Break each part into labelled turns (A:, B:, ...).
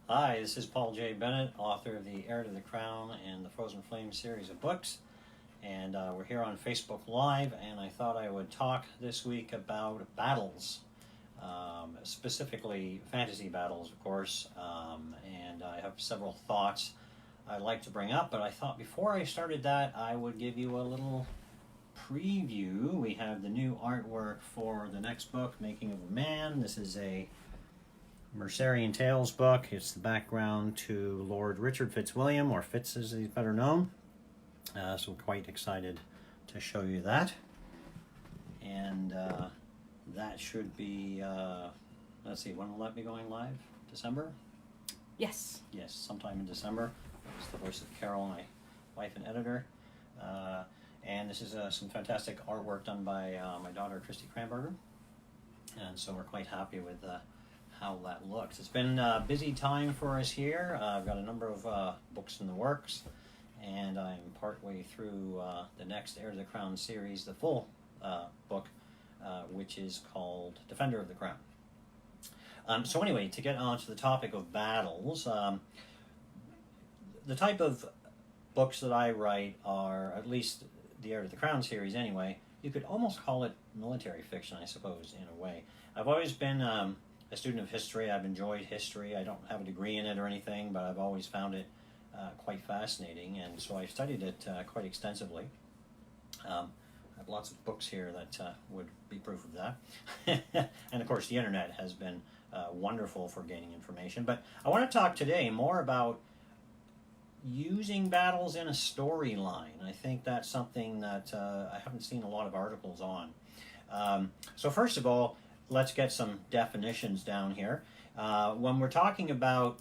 A: Hi, this is Paul J. Bennett, author of the Heir to the Crown and the Frozen Flames series of books. And we're here on Facebook Live, and I thought I would talk this week about battles, specifically fantasy battles, of course. And I have several thoughts I'd like to bring up, but I thought before I started that, I would give you a little preview. We have the new artwork for the next book, Making of a Man. This is a Mercerian Tales book. It's the background to Lord Richard Fitzwilliam, or Fitz as he's better known. So we're quite excited to show you that. And that should be, let's see, when will that be going live? December?
B: Yes.
A: Yes, sometime in December. It's the voice of Carol, my wife and editor. And this is some fantastic artwork done by my daughter, Christy Cranberger. And so we're quite happy with how that looks. It's been a busy time for us here. I've got a number of books in the works, and I'm partway through the next Heir to the Crown series, the full book, which is called Defender of the Crown. So anyway, to get on to the topic of battles, the type of books that I write are, at least the Heir to the Crown series anyway, you could almost call it military fiction, I suppose, in a way. I've always been a student of history. I've enjoyed history. I don't have a degree in it or anything, but I've always found it quite fascinating, and so I've studied it quite extensively. I have lots of books here that would be proof of that. And of course, the internet has been wonderful for gaining information. But I want to talk today more about using battles in a storyline. I think that's something that I haven't seen a lot of articles on. So first of all, let's get some definitions down here. When we're talking about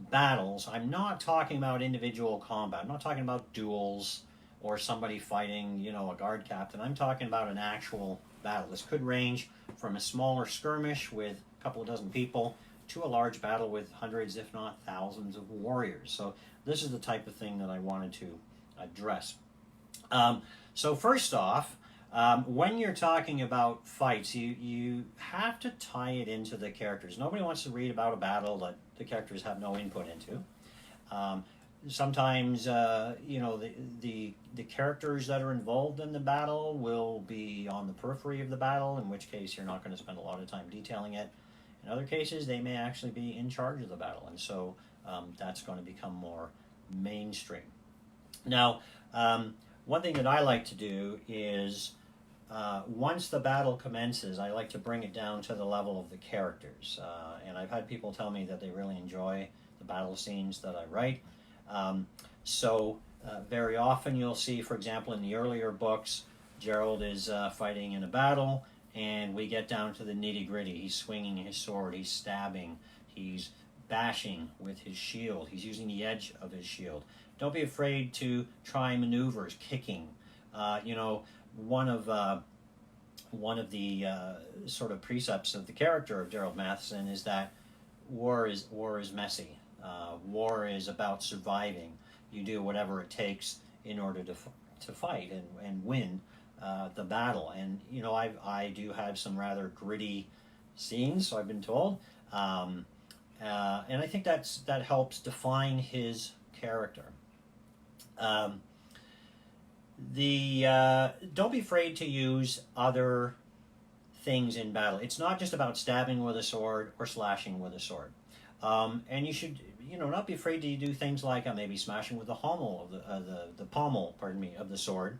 A: battles, I'm not talking about individual combat. I'm not talking about duels or somebody fighting, a guard captain. I'm talking about an actual battle. This could range from a smaller skirmish with a couple of dozen people to a large battle with hundreds, if not thousands, of warriors. So this is the type of thing that I wanted to address. So first off, when you're talking about fights, you have to tie it into the characters. Nobody wants to read about a battle that the characters have no input into. Sometimes, the characters that are involved in the battle will be on the periphery of the battle, in which case you're not going to spend a lot of time detailing it. In other cases, they may actually be in charge of the battle, and so that's going to become more mainstream. Now, one thing that I like to do is once the battle commences, I like to bring it down to the level of the characters. And I've had people tell me that they really enjoy the battle scenes that I write. So very often you'll see, for example, in the earlier books, Gerald is fighting in a battle, and we get down to the nitty-gritty. He's swinging his sword, he's stabbing, he's bashing with his shield, he's using the edge of his shield. Don't be afraid to try maneuvers, kicking. One of the sort of precepts of the character of Gerald Matheson is that war is messy. War is about surviving. You do whatever it takes in order to fight and win the battle. And I do have some rather gritty scenes, so I've been told, and I think that helps define his character. Don't be afraid to use other things in battle. It's not just about stabbing with a sword or slashing with a sword. And you should, not be afraid to do things like maybe smashing with the pommel of the sword,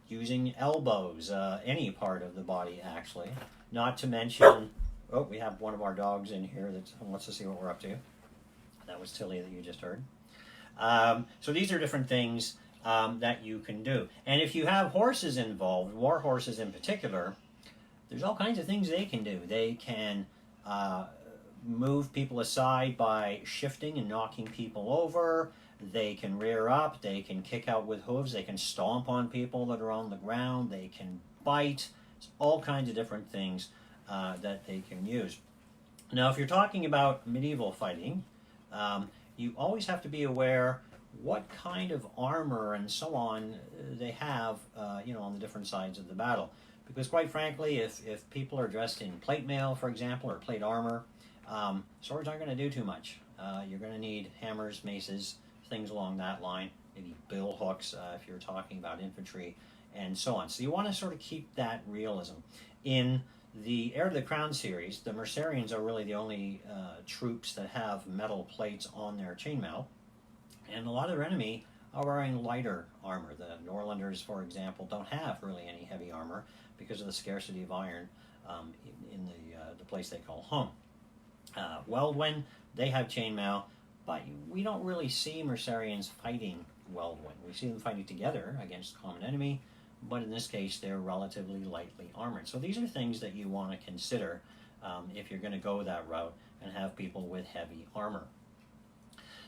A: using elbows, any part of the body actually. Not to mention, we have one of our dogs in here that wants to see what we're up to. That was Tilly that you just heard. So these are different things that you can do. And if you have horses involved, war horses in particular, there's all kinds of things they can do. They can move people aside by shifting and knocking people over. They can rear up. They can kick out with hooves. They can stomp on people that are on the ground. They can bite. There's all kinds of different things that they can use. Now, if you're talking about medieval fighting, you always have to be aware what kind of armor and so on they have, on the different sides of the battle. Because quite frankly, if people are dressed in plate mail, for example, or plate armor, swords aren't going to do too much. You're going to need hammers, maces, things along that line, maybe bill hooks if you're talking about infantry, and so on. So you want to sort of keep that realism. In the Heir to the Crown series, the Mercerians are really the only troops that have metal plates on their chainmail, and a lot of their enemy are wearing lighter armor. The Norlanders, for example, don't have really any heavy armor because of the scarcity of iron in the place they call home. Weldwin, they have chainmail, but we don't really see Mercerians fighting Weldwin. We see them fighting together against a common enemy, but in this case, they're relatively lightly armored. So these are things that you want to consider if you're going to go that route and have people with heavy armor.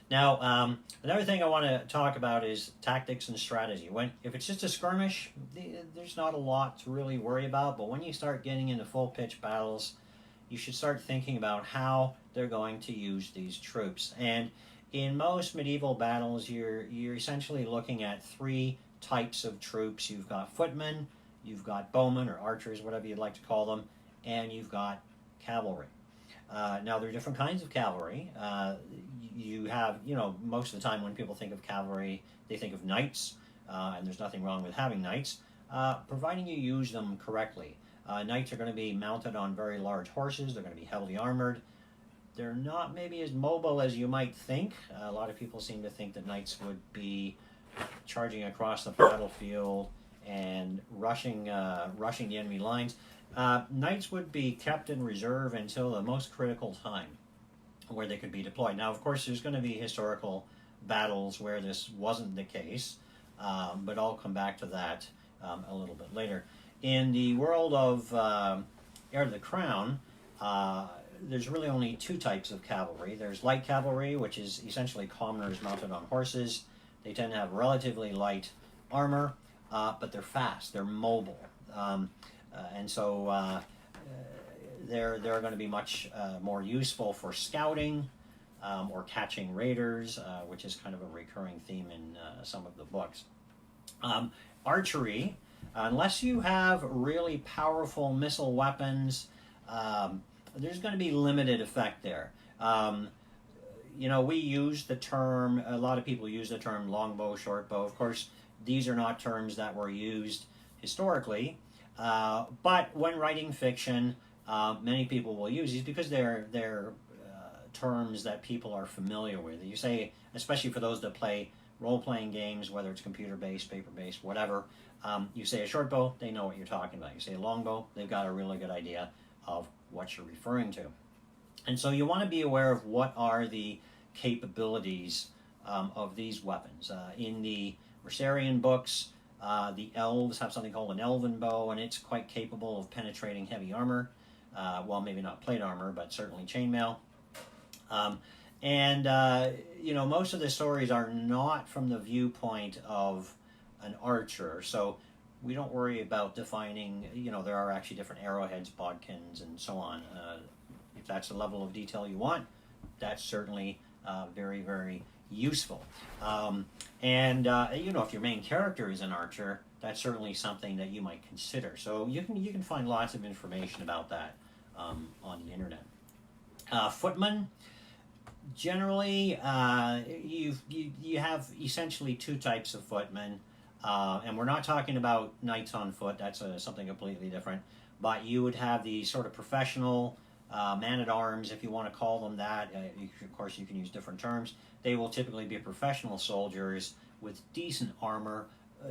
A: Now, another thing I want to talk about is tactics and strategy. If it's just a skirmish, there's not a lot to really worry about, but when you start getting into full-pitch battles, you should start thinking about how they're going to use these troops. And in most medieval battles, you're essentially looking at three types of troops. You've got footmen, you've got bowmen or archers, whatever you'd like to call them, and you've got cavalry. Now, there are different kinds of cavalry. You have, most of the time when people think of cavalry, they think of knights, and there's nothing wrong with having knights, providing you use them correctly. Knights are going to be mounted on very large horses. They're going to be heavily armored. They're not maybe as mobile as you might think. A lot of people seem to think that knights would be charging across the battlefield and rushing the enemy lines. Knights would be kept in reserve until the most critical time where they could be deployed. Now, of course, there's going to be historical battles where this wasn't the case, but I'll come back to that a little bit later. In the world of Heir to the Crown, there's really only two types of cavalry. There's light cavalry, which is essentially commoners mounted on horses. They tend to have relatively light armor, but they're fast, they're mobile. And so they're going to be much more useful for scouting or catching raiders, which is kind of a recurring theme in some of the books. Archery, unless you have really powerful missile weapons, there's going to be limited effect there. We use the term, a lot of people use the term longbow, shortbow. Of course, these are not terms that were used historically, but when writing fiction, many people will use these because they're terms that people are familiar with. You say, especially for those that play role-playing games, whether it's computer-based, paper-based, whatever, you say a short bow, they know what you're talking about. You say a long bow, they've got a really good idea of what you're referring to. And so you want to be aware of what are the capabilities of these weapons. In the Mercerian books, the elves have something called an elven bow, and it's quite capable of penetrating heavy armor. Well, maybe not plate armor, but certainly chainmail. Most of the stories are not from the viewpoint of an archer, so we don't worry about defining, there are actually different arrowheads, bodkins, and so on. If that's the level of detail you want, that's certainly very, very useful. If your main character is an archer, that's certainly something that you might consider. So you can find lots of information about that on the internet. Footmen, generally, you have essentially two types of footmen, and we're not talking about knights on foot. That's something completely different. But you would have the sort of professional man-at-arms, if you want to call them that. Of course, you can use different terms. They will typically be professional soldiers with decent armor,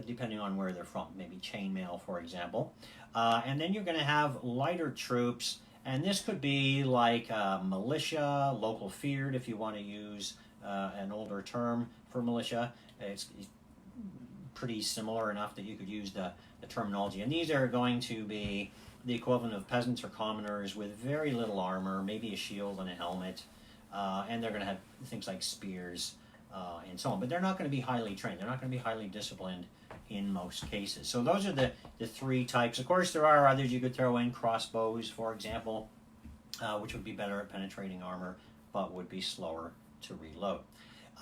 A: depending on where they're from, maybe chainmail, for example. And then you're going to have lighter troops, and this could be like militia, local feared, if you want to use an older term for militia. It's pretty similar enough that you could use the terminology. And these are going to be the equivalent of peasants or commoners with very little armor, maybe a shield and a helmet, and they're going to have things like spears and so on. But they're not going to be highly trained. They're not going to be highly disciplined in most cases. So those are the three types. Of course, there are others you could throw in, crossbows, for example, which would be better at penetrating armor, but would be slower to reload.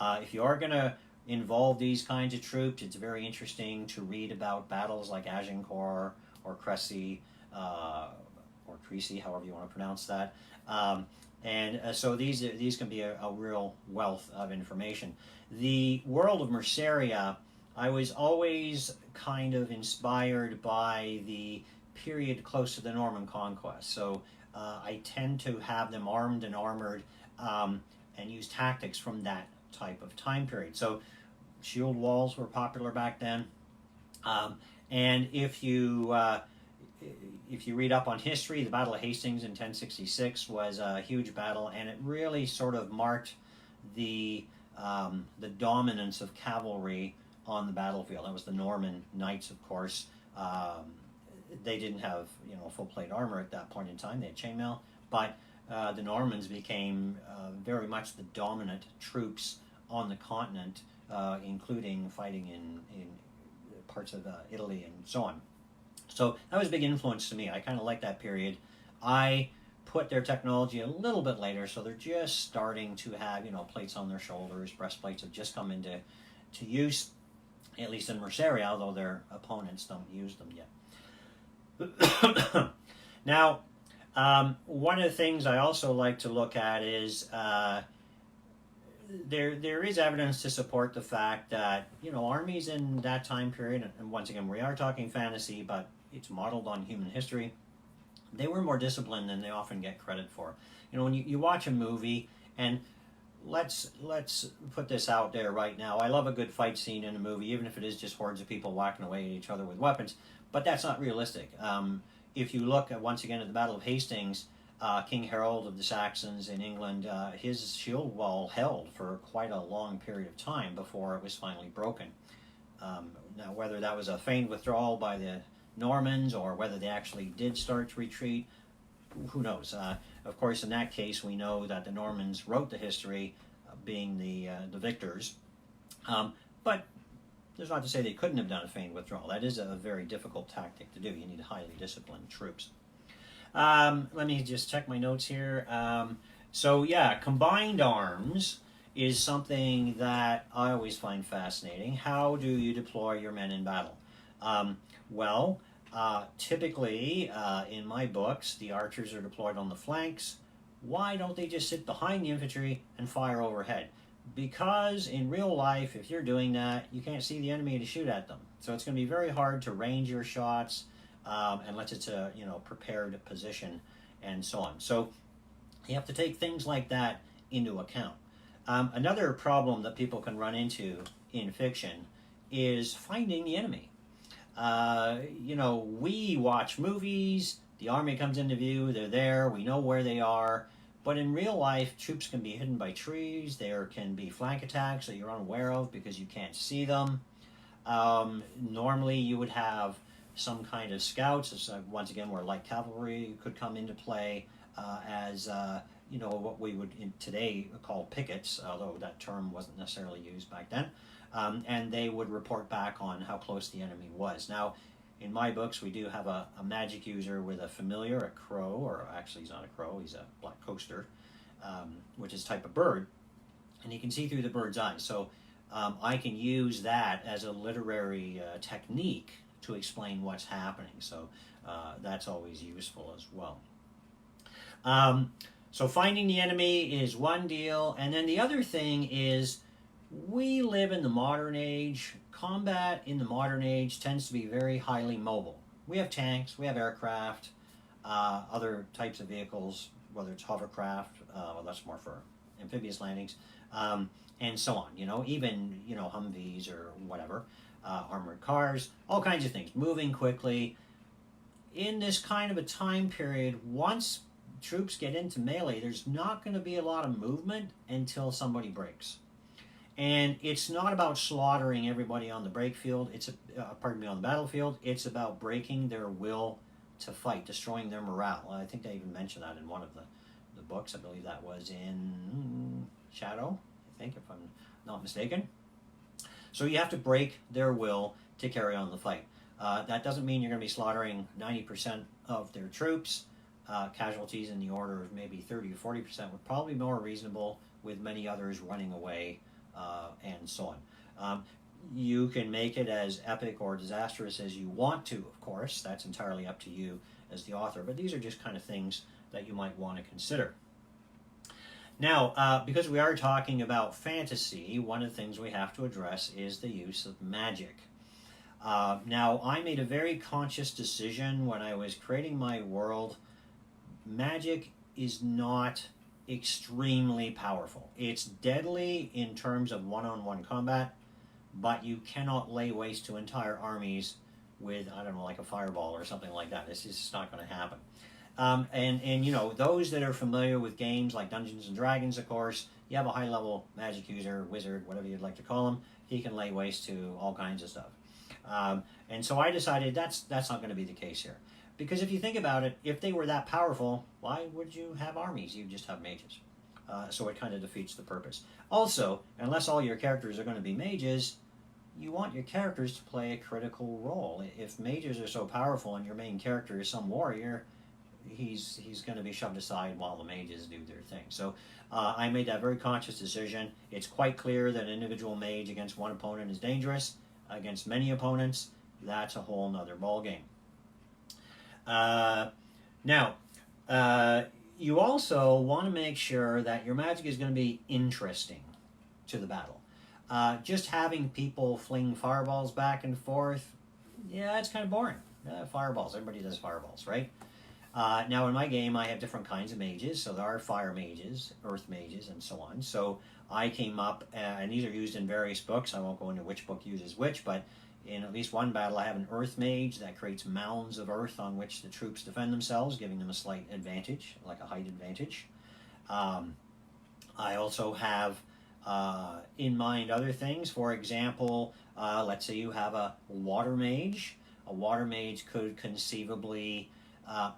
A: If you are going to involve these kinds of troops, it's very interesting to read about battles like Agincourt or Crécy, or Crecy, however you want to pronounce that. And so these can be a real wealth of information. The world of Merceria, I was always kind of inspired by the period close to the Norman conquest. So I tend to have them armed and armored, and use tactics from that type of time period. So shield walls were popular back then. And if you read up on history, the Battle of Hastings in 1066 was a huge battle, and it really sort of marked the dominance of cavalry on the battlefield. That was the Norman knights, of course. They didn't have full plate armor at that point in time. They had chainmail, but the Normans became very much the dominant troops on the continent, including fighting in parts of Italy and so on. So that was a big influence to me. I kind of like that period. I put their technology a little bit later, so they're just starting to have plates on their shoulders. Breastplates have just come into use, at least in Merceria, although their opponents don't use them yet. Now, one of the things I also like to look at is there is evidence to support the fact that armies in that time period, and once again we are talking fantasy, but it's modeled on human history. They were more disciplined than they often get credit for. When you watch a movie, and let's put this out there right now. I love a good fight scene in a movie, even if it is just hordes of people whacking away at each other with weapons. But that's not realistic. If you look once again at the Battle of Hastings, King Harold of the Saxons in England, his shield wall held for quite a long period of time before it was finally broken. Now, whether that was a feigned withdrawal by the Normans or whether they actually did start to retreat, who knows? Of course, in that case, we know that the Normans wrote the history, being the victors. But there's not to say they couldn't have done a feigned withdrawal. That is a very difficult tactic to do. You need highly disciplined troops. Let me just check my notes here. So yeah, combined arms is something that I always find fascinating. How do you deploy your men in battle? Typically, in my books, the archers are deployed on the flanks. Why don't they just sit behind the infantry and fire overhead? Because in real life, if you're doing that, you can't see the enemy to shoot at them. So it's going to be very hard to range your shots, unless it's a prepared position and so on. So you have to take things like that into account. Another problem that people can run into in fiction is finding the enemy. We watch movies, the army comes into view, they're there, we know where they are, but in real life, troops can be hidden by trees, there can be flank attacks that you're unaware of because you can't see them. Normally you would have some kind of scouts, once again, where light cavalry could come into play, as what we would today call pickets, although that term wasn't necessarily used back then. And they would report back on how close the enemy was. Now, in my books, we do have a magic user with a familiar, a crow, or actually he's not a crow, he's a black coaster, which is a type of bird, and he can see through the bird's eyes. So I can use that as a literary technique to explain what's happening. So that's always useful as well. So finding the enemy is one deal, and then the other thing is we live in the modern age. Combat in the modern age tends to be very highly mobile. We have tanks, we have aircraft, other types of vehicles, whether it's hovercraft, that's more for amphibious landings, and so on. Even Humvees or whatever, armored cars, all kinds of things, moving quickly. In this kind of a time period, once troops get into melee, there's not going to be a lot of movement until somebody breaks. And it's not about slaughtering everybody on the on the battlefield. It's about breaking their will to fight, destroying their morale. I think they even mentioned that in one of the books. I believe that was in Shadow, I think, if I'm not mistaken. So you have to break their will to carry on the fight. That doesn't mean you're going to be slaughtering 90% of their troops. Casualties in the order of maybe 30 or 40% were probably more reasonable, with many others running away, and so on. You can make it as epic or disastrous as you want to, of course. That's entirely up to you as the author. But these are just kind of things that you might want to consider. Now, because we are talking about fantasy, one of the things we have to address is the use of magic. Now, I made a very conscious decision when I was creating my world. Magic is not extremely powerful. It's deadly in terms of one-on-one combat, but you cannot lay waste to entire armies with, I don't know, like a fireball or something like that. This is just not going to happen. And you know, those that are familiar with games like Dungeons and Dragons, of course, you have a high-level magic user, wizard, whatever you'd like to call him. He can lay waste to all kinds of stuff. And so I decided that's not going to be the case here. Because if you think about it, if they were that powerful, why would you have armies? You just have mages. So it kind of defeats the purpose. Also, unless all your characters are going to be mages, you want your characters to play a critical role. If mages are so powerful and your main character is some warrior, he's going to be shoved aside while the mages do their thing. So I made that very conscious decision. It's quite clear that an individual mage against one opponent is dangerous. Against many opponents, that's a whole nother ballgame. Now, you also want to make sure that your magic is going to be interesting to the battle. Just having people fling fireballs back and forth, yeah, it's kind of boring. Fireballs, everybody does fireballs, right? Now in my game I have different kinds of mages, so there are fire mages, earth mages, and so on. So I came up, and these are used in various books. I won't go into which book uses which, but in at least one battle I have an earth mage that creates mounds of earth on which the troops defend themselves, giving them a slight advantage, like a height advantage. I also have in mind other things. For example, let's say you have a water mage. A water mage could conceivably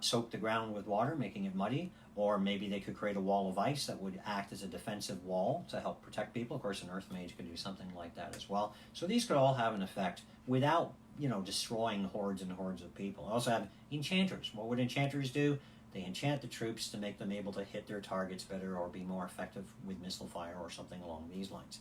A: soak the ground with water, making it muddy, or maybe they could create a wall of ice that would act as a defensive wall to help protect people. Of course, an earth mage could do something like that as well. So these could all have an effect without, you know, destroying hordes and hordes of people. I also have enchanters. What would enchanters do? They enchant the troops to make them able to hit their targets better or be more effective with missile fire or something along these lines.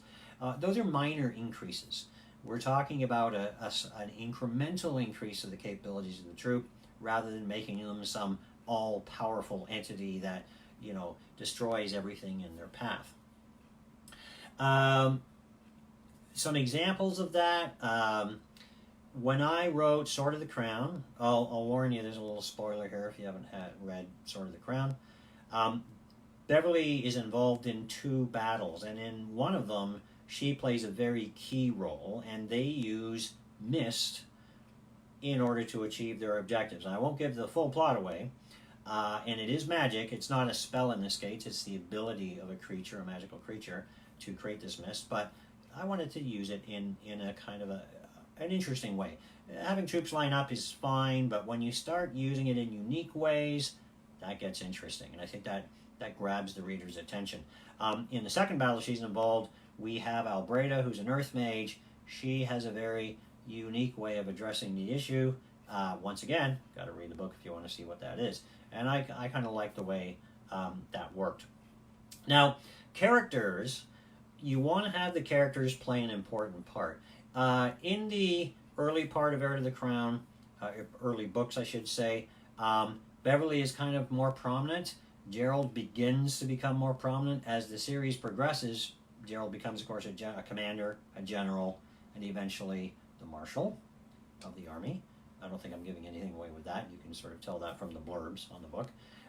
A: Those are minor increases. We're talking about an incremental increase of the capabilities of the troop, rather than making them some all-powerful entity that, you know, destroys everything in their path. Some examples of that. When I wrote Sword of the Crown, I'll warn you, there's a little spoiler here if you haven't read Sword of the Crown. Beverly is involved in 2 battles, and in one of them, she plays a very key role, and they use mist in order to achieve their objectives. And I won't give the full plot away, and it is magic. It's not a spell in this case, it's the ability of a creature, a magical creature, to create this mist, but I wanted to use it in a kind of an interesting way. Having troops line up is fine, but when you start using it in unique ways, that gets interesting, and I think that grabs the reader's attention. In the second battle she's involved, we have Albreda, who's an earth mage. She has a very unique way of addressing the issue. Once again, got to read the book if you want to see what that is. And I kind of like the way that worked. Now, characters, you want to have the characters play an important part. In the early part of Heir to the Crown, early books I should say, Beverly is kind of more prominent. Gerald begins to become more prominent. As the series progresses, Gerald becomes, of course, a commander, a general, and eventually the marshal of the army. I don't think I'm giving anything away with that. You can sort of tell that from the blurbs on the book.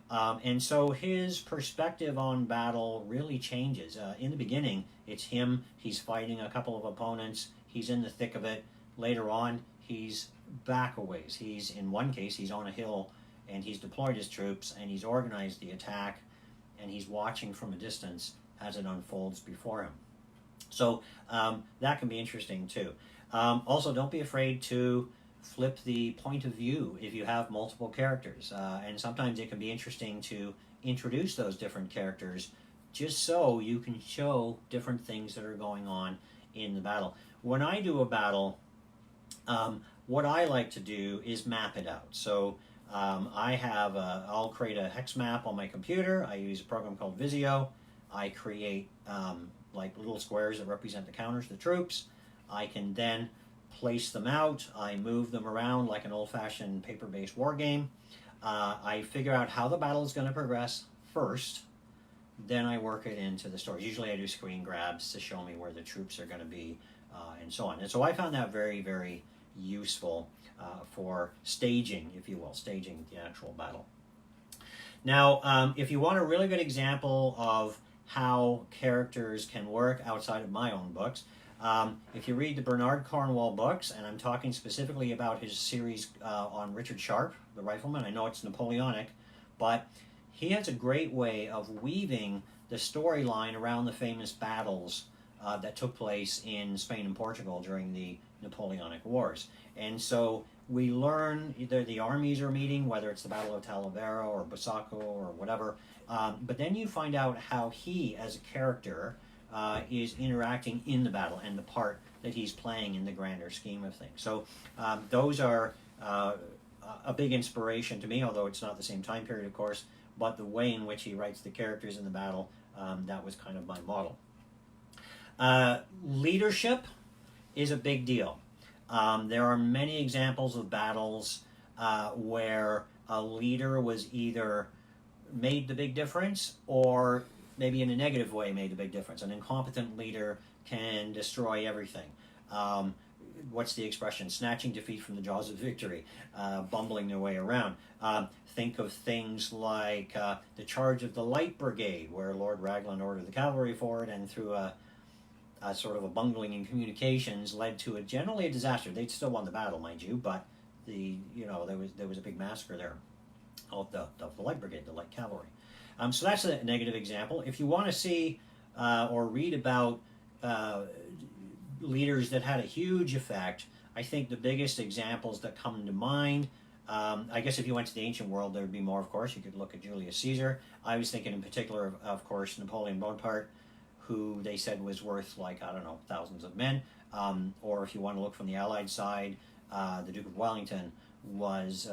A: And so his perspective on battle really changes. In the beginning, it's him. He's fighting a couple of opponents. He's in the thick of it. Later on, he's back a ways. He's, in one case, he's on a hill, and he's deployed his troops, and he's organized the attack, and he's watching from a distance as it unfolds before him. So that can be interesting too. Also, don't be afraid to flip the point of view if you have multiple characters. And sometimes it can be interesting to introduce those different characters just so you can show different things that are going on in the battle. When I do a battle, what I like to do is map it out. So I'll create a hex map on my computer. I use a program called Visio. I create like little squares that represent the counters, the troops. I can then place them out. I move them around like an old-fashioned paper-based war game. I figure out how the battle is going to progress first. then I work it into the stories. Usually I do screen grabs to show me where the troops are going to be, and so on. And so I found that very, very useful for staging, if you will, staging the actual battle. Now, if you want a really good example of how characters can work outside of my own books, if you read the Bernard Cornwell books, and I'm talking specifically about his series on Richard Sharp, the rifleman, I know it's Napoleonic, but he has a great way of weaving the storyline around the famous battles that took place in Spain and Portugal during the Napoleonic Wars. And so we learn either the armies are meeting, whether it's the Battle of Talavera or Busaco or whatever, but then you find out how he, as a character, is interacting in the battle and the part that he's playing in the grander scheme of things. So those are a big inspiration to me, although it's not the same time period, of course, but the way in which he writes the characters in the battle, that was kind of my model. Leadership is a big deal. There are many examples of battles where a leader was either made the big difference or maybe in a negative way made the big difference. An incompetent leader can destroy everything. What's the expression? Snatching defeat from the jaws of victory, bumbling their way around. Think of things like the charge of the Light Brigade, where Lord Raglan ordered the cavalry forward, and through a sort of a bungling in communications led to generally a disaster. They'd still won the battle, mind you, but there was a big massacre there of the Light Brigade, the Light Cavalry. So that's a negative example. If you want to see or read about leaders that had a huge effect, I think the biggest examples that come to mind, I guess if you went to the ancient world, there would be more, of course. You could look at Julius Caesar. I was thinking in particular, of course, Napoleon Bonaparte, who they said was worth, like, I don't know, thousands of men. Or if you want to look from the Allied side, the Duke of Wellington was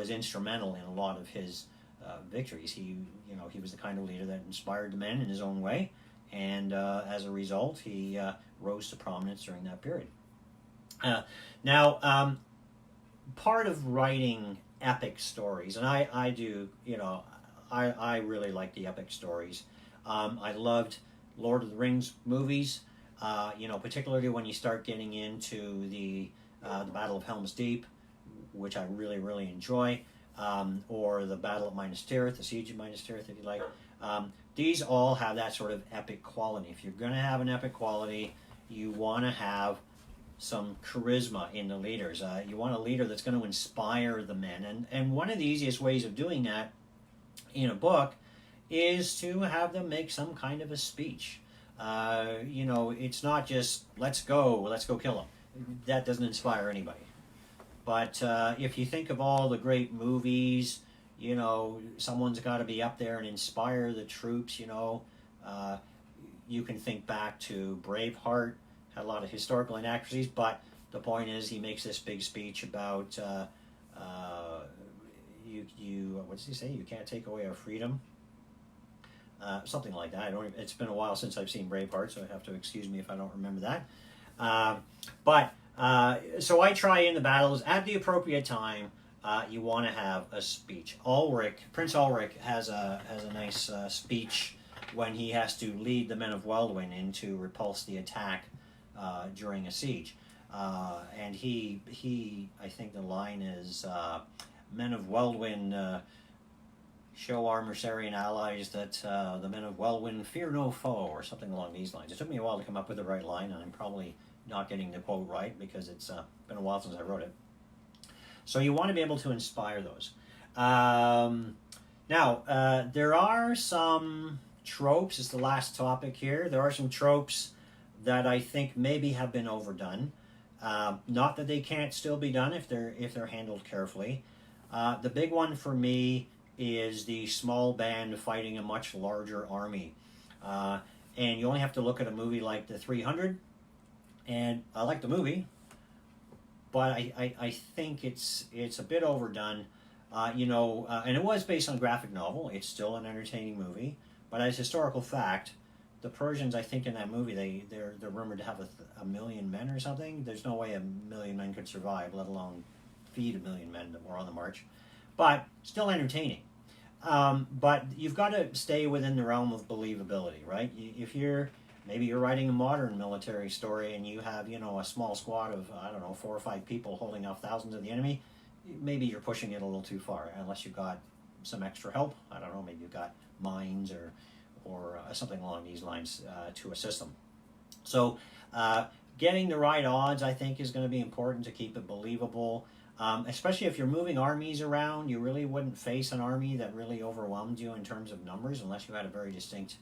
A: instrumental in a lot of his victories. He was the kind of leader that inspired the men in his own way, and as a result, he rose to prominence during that period. Now, part of writing epic stories, and I do, I really like the epic stories. I loved Lord of the Rings movies, particularly when you start getting into the Battle of Helm's Deep, which I really, really enjoy, or the Battle of Minas Tirith, the Siege of Minas Tirith, if you like. These all have that sort of epic quality. If you're going to have an epic quality, you want to have some charisma in the leaders. You want a leader that's going to inspire the men. And one of the easiest ways of doing that in a book is to have them make some kind of a speech. It's not just, let's go kill them. That doesn't inspire anybody. But if you think of all the great movies, someone's got to be up there and inspire the troops, you can think back to Braveheart, had a lot of historical inaccuracies, but the point is he makes this big speech about, what does he say? You can't take away our freedom. Something like that. It's been a while since I've seen Braveheart, so I have to excuse me if I don't remember that. So I try in the battles at the appropriate time. You want to have a speech. Prince Ulrich has a nice speech when he has to lead the men of Weldwin in to repulse the attack during a siege. And he, I think the line is, men of Weldwin, show our Mercerian allies that the men of Weldwin fear no foe, or something along these lines. It took me a while to come up with the right line, and I'm probably not getting the quote right because it's been a while since I wrote it. So you want to be able to inspire those. Now, there are some tropes. It's the last topic here. There are some tropes that I think maybe have been overdone. Not that they can't still be done if they're handled carefully. The big one for me is the small band fighting a much larger army. And you only have to look at a movie like The 300, and I like the movie, but I think it's a bit overdone. And it was based on a graphic novel. It's still an entertaining movie, but as historical fact, the Persians, I think in that movie, they're rumored to have a million men or something. There's no way a million men could survive, let alone feed a million men that were on the march. But still entertaining. But you've got to stay within the realm of believability, right? If maybe you're writing a modern military story and you have, a small squad of, I don't know, 4 or 5 people holding off thousands of the enemy, maybe you're pushing it a little too far, unless you've got some extra help. I don't know, maybe you've got mines or something along these lines to assist them. So getting the right odds, I think, is going to be important to keep it believable. Especially if you're moving armies around, you really wouldn't face an army that really overwhelmed you in terms of numbers unless you had a very distinct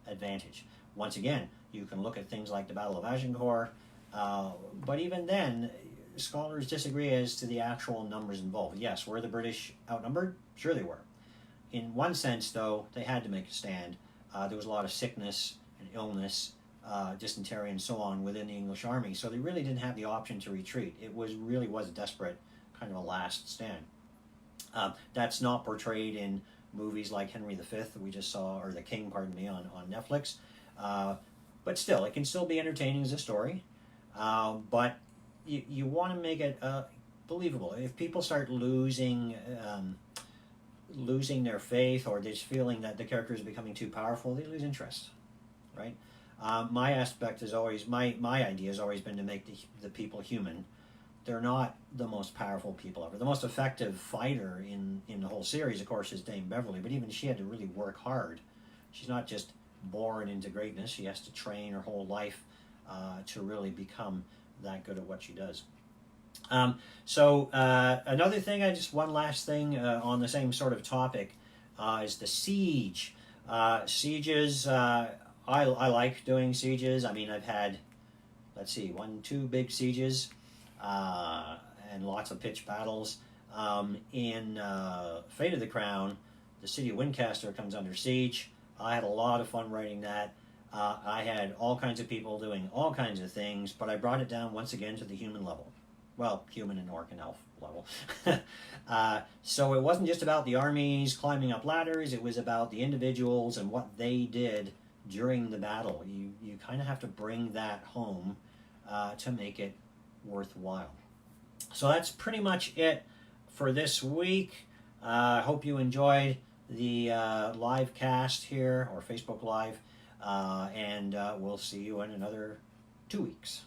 A: advantage. Once again, you can look at things like the Battle of Agincourt, but even then, scholars disagree as to the actual numbers involved. Yes, were the British outnumbered? Sure they were. In one sense, though, they had to make a stand. There was a lot of sickness and illness, dysentery and so on within the English army, so they really didn't have the option to retreat. It really was a desperate kind of a last stand. That's not portrayed in movies like Henry V that we just saw, or The King, pardon me, on Netflix. But still, it can still be entertaining as a story. But you want to make it believable. If people start losing their faith, or just feeling that the character is becoming too powerful, they lose interest, right? My aspect is always, my idea has always been to make the people human. They're not the most powerful people ever. The most effective fighter in the whole series, of course, is Dame Beverly, but even she had to really work hard. She's not just born into greatness. She has to train her whole life to really become that good at what she does. So another thing, one last thing on the same sort of topic is the siege. Sieges, I like doing sieges. I mean, I've had, 2 big sieges and lots of pitched battles. In Fate of the Crown, the city of Winchester comes under siege. I had a lot of fun writing that. I had all kinds of people doing all kinds of things, but I brought it down once again to the human level. Well, human and orc and elf level. So it wasn't just about the armies climbing up ladders, it was about the individuals and what they did during the battle. You kind of have to bring that home to make it worthwhile. So that's pretty much it for this week. I hope you enjoyed the live cast here, or Facebook Live, and we'll see you in another 2 weeks.